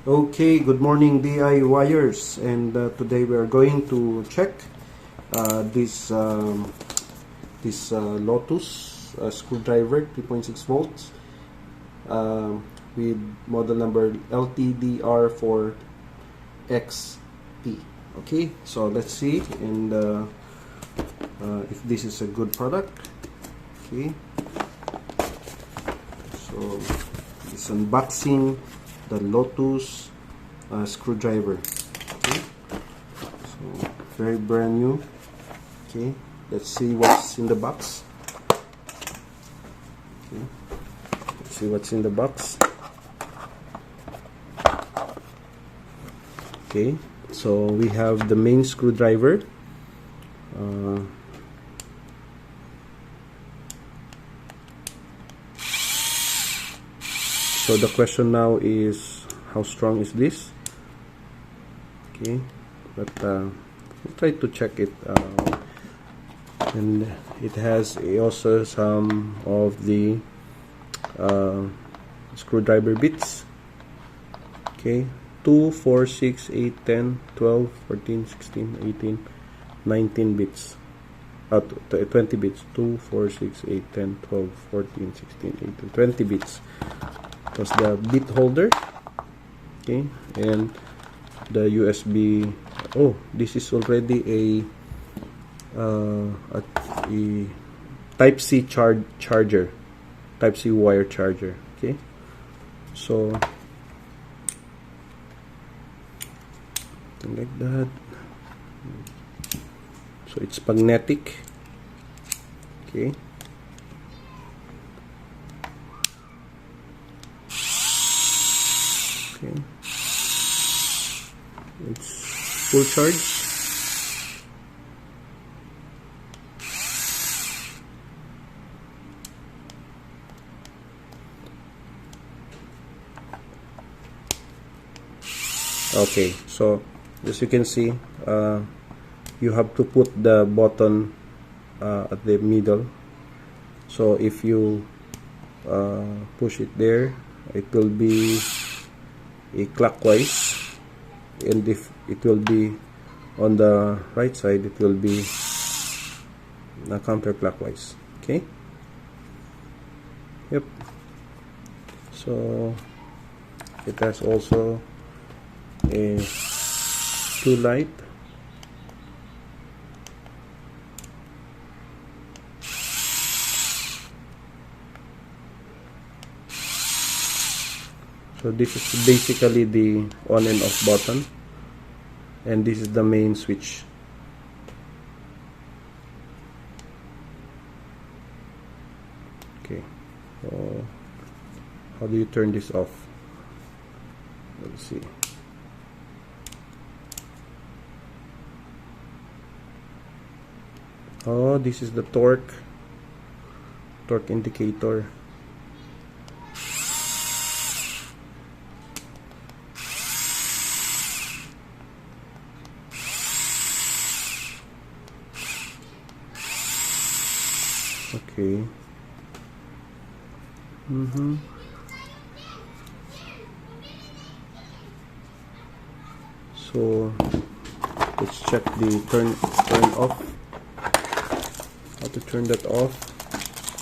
Okay, good morning DIYers, and today we are going to check this Lotus screwdriver 3.6 volts with model number LTDR4XP. Okay, so let's see and if this is a good product. Okay, so it's unboxing the Lotus screwdriver. Okay, so very brand new. Okay, let's see what's in the box. Okay, let's see what's in the box. Okay, so we have the main screwdriver. So the question now is, how strong is this? Okay, but we'll try to check it. And it has also some of the screwdriver bits. Okay, 2, 4, 6, 8, 10, 12, 14, 16, 18, 19 bits. 20 bits. 2, 4, 6, 8, 10, 12, 14, 16, 18, 20 bits. Was the bit holder. Okay, and the USB. Oh, this is already a Type C charger, Type C wire charger. Okay, so something like that. So it's magnetic. Okay. Okay. It's full charge. Okay, so as you can see, you have to put the button at the middle. So if you push it there, it will be a clockwise, and if it will be on the right side, it will be counterclockwise. Okay. Yep. So it has also a 2 light. So this is basically the on and off button, and this is the main switch. Okay, so how do you turn this off? Let's see. Oh, this is the torque indicator. Okay. So let's check the turn off. How to turn that off?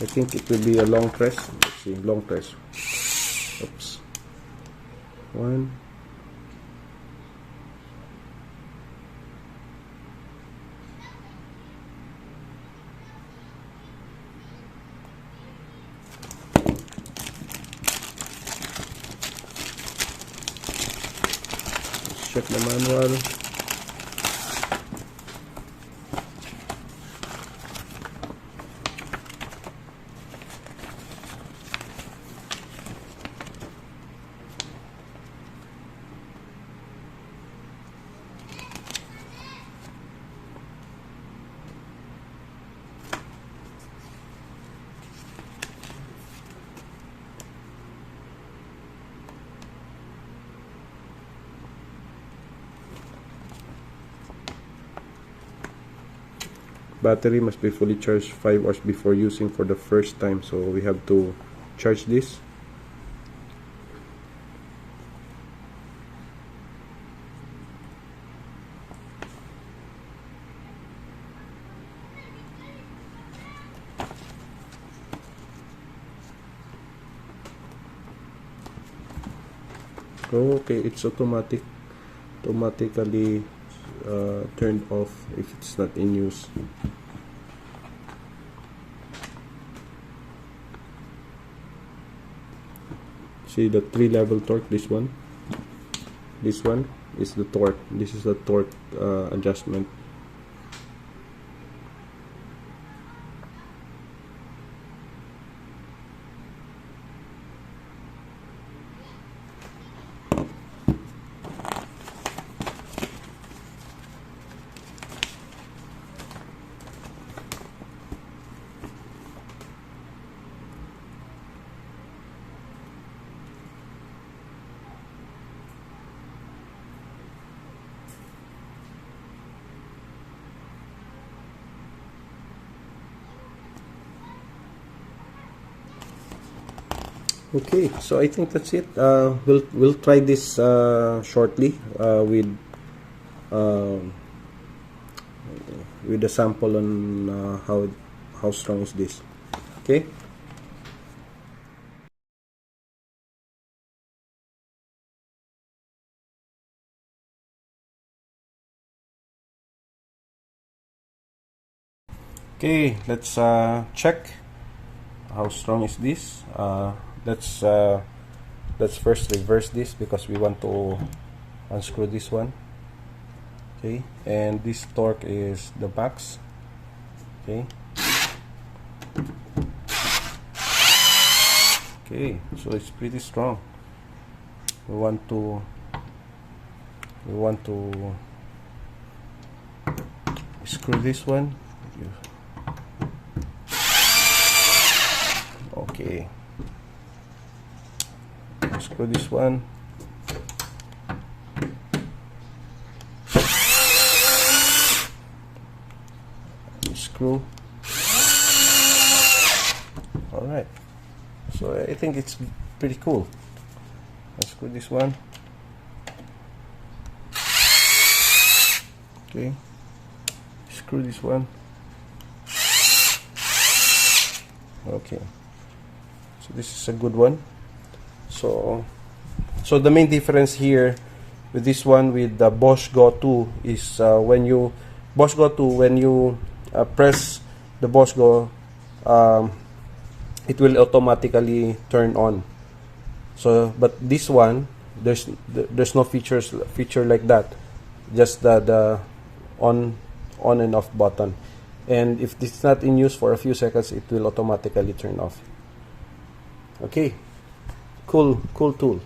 I think it will be a long press. Let's see, long press. Oops. 1. Check the manual. Battery must be fully charged 5 hours before using for the first time, so we have to charge this. Okay, it's automatically turned off if it's not in use. See the 3-level torque. This one is the torque. This is the torque adjustment. Okay, so I think that's it. We'll try this shortly with a sample on how strong is this. Okay. Okay, let's check how strong is this. Let's first reverse this because we want to unscrew this one. Okay, and this torque is the max. Okay. Okay, so it's pretty strong. We want to screw this one. Okay. Screw this one. Screw. All right. So I think it's pretty cool. Let's screw this one. Okay. Screw this one. Okay. So this is a good one. So the main difference here with this one with the Bosch Go 2 is when you press the Bosch Go, it will automatically turn on. So but this one, there's no feature like that, just the on and off button, and if this is not in use for a few seconds, it will automatically turn off. Okay, cool tool.